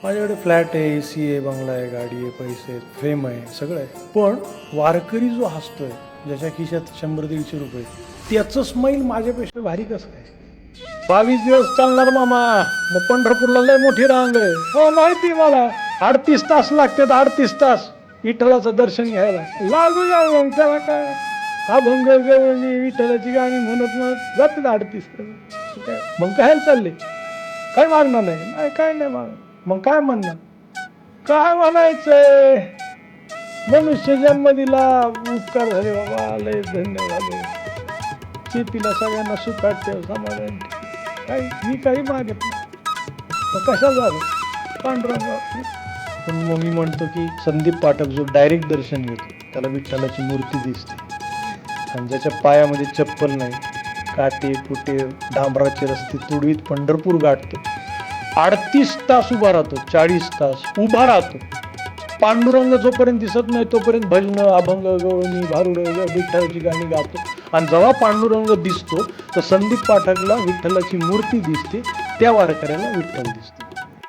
माझ्याकडे फ्लॅट आहे, AC आहे, बंगला आहे, गाडी आहे, पैसे आहेत, फेम आहे, सगळं आहे. पण वारकरी जो हसतोय, ज्याच्या खिशात 100-150 रुपये, त्याचं स्माईल माझ्यापेक्षा भारी कसं काय? 22 दिवस चालणार मामा. मग पंढरपूरला लय मोठी रांग आहे. हो माहिती मला. 38 तास लागतात, 38 तास विठ्ठलाचं दर्शन घ्यायला. लागू या मग त्याला काय अभंग गवळणी विठ्ठलाची गाणी म्हणत जातात 38 तास. मग काय चालले? काय मागणार नाही? काय नाही मागणार. मग काय म्हणणार? काय म्हणायचंय? मनुष्य जन्म दिला, उपकार झाले बाबा, लय धन्यवाद. शेतीला सगळ्यांना सुखात ठेव, समाधान ठेव. काय मी काही मागत नाही. कशा झालं पांडुरंग. पण मग मी म्हणतो की संदीप पाठक जो डायरेक्ट दर्शन घेतो त्याला विठ्ठलाची मूर्ती दिसते, आणि ज्याच्या पायामध्ये चप्पल नाही, काटे कुटे डांबराचे रस्ते तुडवीत पंढरपूर गाठतो, 38 तास उभा राहतो, 40 तास उभा राहतो. पांडुरंग जोपर्यंत दिसत नाही तोपर्यंत भजन, अभंग, गवळणी, भारुड, विठ्ठलाची गाणी गातो. आणि जेव्हा पांडुरंग दिसतो तर संदीप पाठकला विठ्ठलाची मूर्ती दिसते, त्या वारकऱ्याला विठ्ठल दिसतो.